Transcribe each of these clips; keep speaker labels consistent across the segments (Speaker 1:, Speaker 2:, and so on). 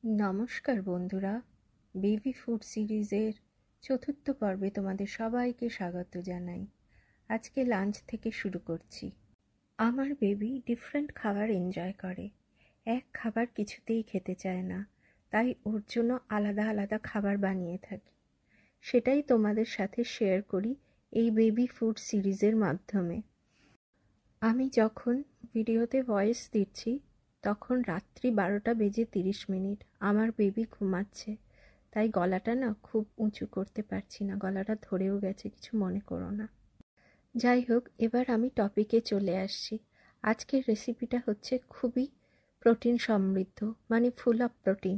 Speaker 1: নমস্কার বন্ধুরা, baby food সিরিজের চতুর্থ পর্বে তোমাদের সবাইকে স্বাগত জানাই। আজকে লাঞ্চ থেকে শুরু করছি। আমার বেবি ডিফারেন্ট খাবার এনজয় করে, এক খাবার কিছুতেই খেতে চায় না, তাই ওর জন্য আলাদা আলাদা খাবার বানিয়ে থাকি। সেটাই তোমাদের সাথে শেয়ার করি এই বেবি ফুড সিরিজের মাধ্যমে। আমি যখন ভিডিওতে ভয়েস দিচ্ছি তখন রাত্রি 12:30। আমার বেবি ঘুমাচ্ছে, তাই গলাটা না খুব উঁচু করতে পারছি না, গলাটা ধরেও গেছে, কিছু মনে করো না। যাই হোক, এবার আমি টপিকে চলে আসছি। আজকের রেসিপিটা হচ্ছে খুবই প্রোটিন সমৃদ্ধ, মানে ফুল অফ প্রোটিন।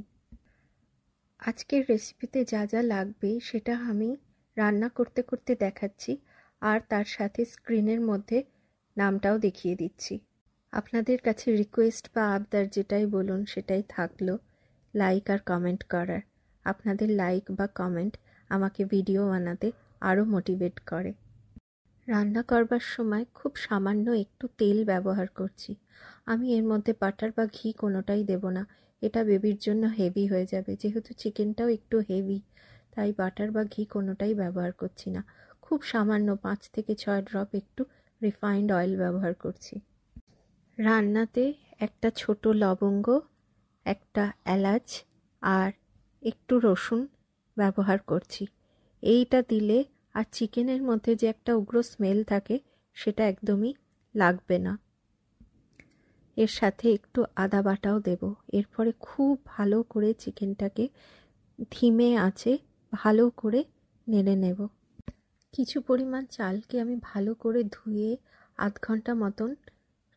Speaker 1: আজকের রেসিপিতে যা যা লাগবে সেটা আমি রান্না করতে করতে দেখাচ্ছি, আর তার সাথে স্ক্রিনের মধ্যে নামটাও দেখিয়ে দিচ্ছি। আপনাদের কাছে রিকোয়েস্ট বা আবদার যেটাই বলুন সেটাই থাকলো, লাইক আর কমেন্ট করার। আপনাদের লাইক বা কমেন্ট আমাকে ভিডিও বানাতে আরও মোটিভেট করে। রান্না করবার সময় খুব সামান্য একটু তেল ব্যবহার করছি। আমি এর মধ্যে বাটার বা ঘি কোনোটাই দেব না, এটা বেবির জন্য হেভি হয়ে যাবে। যেহেতু চিকেনটাও একটু হেভি, তাই বাটার বা ঘি কোনোটাই ব্যবহার করছি না। খুব সামান্য 5 থেকে 6 ড্রপ একটু রিফাইন্ড অয়েল ব্যবহার করছি। রান্নাতে একটা ছোট লবঙ্গ, একটা এলাচ আর একটু রসুন ব্যবহার করছি। এইটা দিলে আর চিকেনের মধ্যে যে একটা উগ্র স্মেল থাকে সেটা একদমই লাগবে না। এর সাথে একটু আদা বাটাও দেব। এরপরে খুব ভালো করে চিকেনটাকে ধিমে আঁচে ভালো করে নেড়ে নেব। কিছু পরিমাণ চালকে আমি ভালো করে ধুয়ে আধ ঘন্টা মতন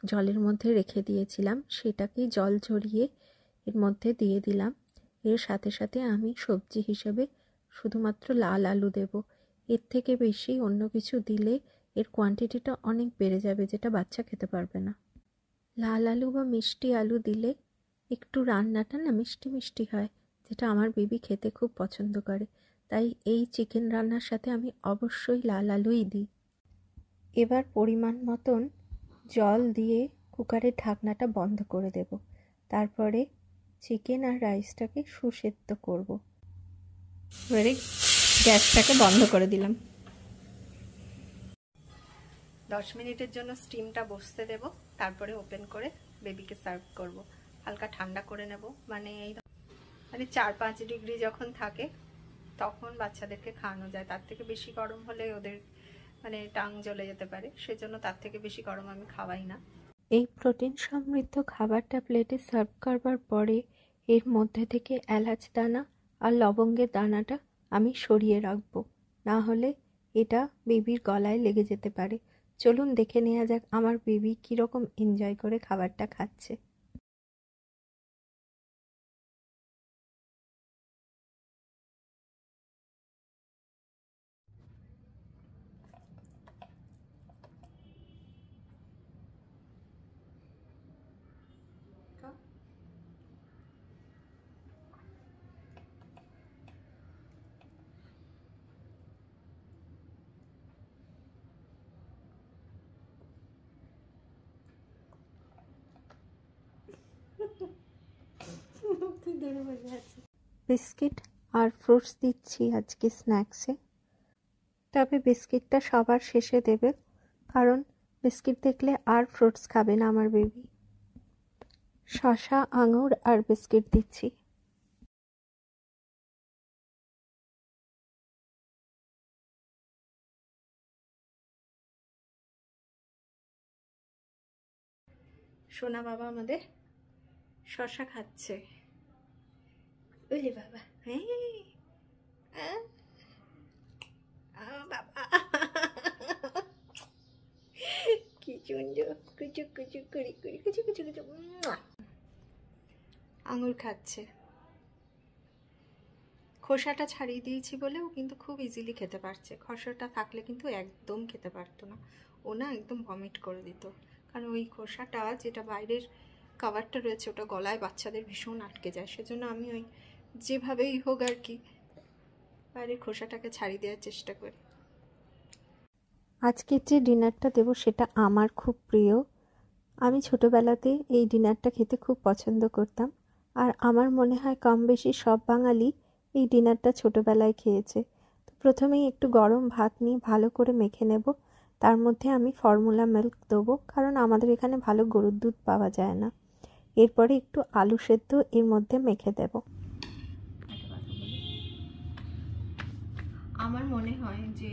Speaker 1: জলের মধ্যে রেখে দিয়েছিলাম, সেটাকে জল ঝরিয়ে এর মধ্যে দিয়ে দিলাম। এর সাথে সাথে আমি সবজি হিসেবে শুধুমাত্র লাল আলু দেব। এর থেকে বেশি অন্য কিছু দিলে এর কোয়ান্টিটিটা অনেক বেড়ে যাবে, যেটা বাচ্চা খেতে পারবে না। লাল আলু বা মিষ্টি আলু দিলে একটু রান্নাটা না মিষ্টি মিষ্টি হয়, যেটা আমার বেবি খেতে খুব পছন্দ করে। তাই এই চিকেন রান্নার সাথে আমি অবশ্যই লাল আলুই দিই। এবার পরিমাণ মতন জল দিয়ে কুকারের ঢাকনাটা বন্ধ করে দেব। তারপরে চিকেন আর রাইসটাকে সুসেদ্ধ করব। এবারে গ্যাসটাকে বন্ধ করে দিলাম। 10 মিনিটের জন্য স্টিমটা বসতে দেব, তারপরে ওপেন করে বেবিকে সার্ভ করব। হালকা ঠান্ডা করে নেব, মানে 4-5 ডিগ্রি যখন থাকে তখন বাচ্চাদেরকে খাওয়ানো যায়। তার থেকে বেশি গরম হলে ওদের টাং জ্বলে যেতে পারে, সেজন্য তার থেকে বেশি গরম আমি খাওয়াই না। এই প্রোটিন সমৃদ্ধ খাবারটা প্লেটে সার্ভ করবার পরে এর মধ্যে থেকে এলাচ দানা আর লবঙ্গের দানাটা আমি সরিয়ে রাখবো, না হলে এটা বেবির গলায় লেগে যেতে পারে। চলুন দেখে নেওয়া যাক আমার বেবি কীরকম এনজয় করে খাবারটা খাচ্ছে। বিস্কিট আর ফ্রুটস দিচ্ছি আজকে স্ন্যাক্সে, তবে বিস্কিটটা সবার শেষে দেবে, কারণ বিস্কিট দেখলে আর ফ্রুটস খাবে না আমার বেবি। শসা, আঙুর আর বিস্কিট দিচ্ছি। সোনা বাবা আমাদের শসা খাচ্ছে। ওলে বাবা, হ্যাঁ বাবা কি সুন্দর, কুচু কুচু কুড়ি কুড়ি কুচু কুচু কুচু। আঙুর খাচ্ছে। খোসাটা ছাড়িয়ে দিয়েছি বলেও কিন্তু খুব ইজিলি খেতে পারছে। খোসাটা থাকলে কিন্তু একদম খেতে পারতো না, ও না একদম ভমিট করে দিত, কারণ ওই খোসাটা যেটা বাইরের কাভারটা রয়েছে ওটা গলায় বাচ্চাদের ভীষণ আটকে যায়। সেজন্য আমি ওই যেভাবেই হোক আর কি বাইরের খোসাটাকে ছাড়িয়ে দেওয়ার চেষ্টা করি। আজকে যে ডিনারটা দেবো সেটা আমার খুব প্রিয়। আমি ছোটোবেলাতে এই ডিনারটা খেতে খুব পছন্দ করতাম। আর আমার মনে হয় কম বেশি সব বাঙালি এই ডিনারটা ছোটোবেলায় খেয়েছে। তো প্রথমেই একটু গরম ভাত নিয়ে ভালো করে মেখে নেব। তার মধ্যে আমি ফর্মুলা মিল্ক দেবো, কারণ আমাদের এখানে ভালো গরুর দুধ পাওয়া যায় না। এরপরে একটু আলু সেদ্ধ এর মধ্যে মেখে দেব। আমার মনে হয় যে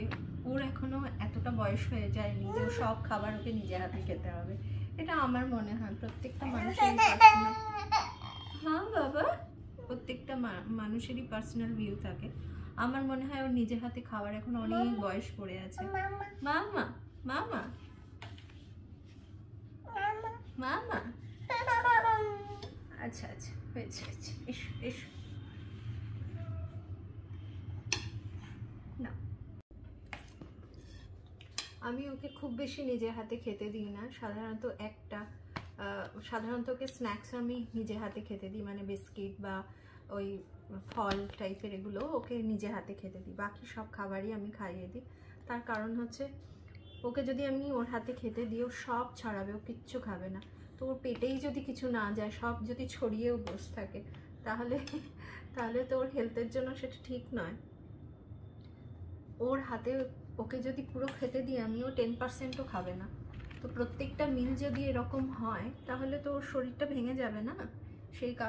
Speaker 1: ওর এখনো এতটা বয়স হয়ে যায়নি যে ও সব খাবার ওকে নিজে হাতে খেতে হবে। এটা আমার মনে হয় প্রত্যেকটা মানুষের পার্সোনাল, হ্যাঁ বাবা, প্রত্যেকটা মানুষেরই পার্সোনাল ভিউ থাকে। আমার মনে হয় ওর নিজে হাতে খাওয়ার এখন অনেক বয়স পড়ে আছে। মামা মামা মামা, আচ্ছা আচ্ছা, হয়েছে হয়েছে, এসো এসো না। আমি ওকে খুব বেশি নিজের হাতে খেতে দিই না, সাধারণত ওকে স্ন্যাক্স আমি নিজে হাতে খেতে দিই, মানে বিস্কিট বা ওই ফল টাইপের এগুলো ওকে নিজে হাতে খেতে দিই। বাকি সব খাবারই আমি খাইয়ে দিই। তার কারণ হচ্ছে ওকে যদি আমি ওর হাতে খেতে দিই ও সব ছড়াবে, ও কিচ্ছু খাবে না। তো ওর পেটেই যদি কিছু না যায়, সব যদি ছড়িয়েও বসে থাকে, তাহলে তাহলে তো ওর হেলথের জন্য সেটা ঠিক নয়। ওর হাতে ওকে যদি পুরো খেতে দিই আমি, ও 10%ও খাবে না। তো প্রত্যেকটা মিল যদি এরকম হয় তাহলে তো ওর শরীরটা ভেঙে যাবে না, সেই কারণে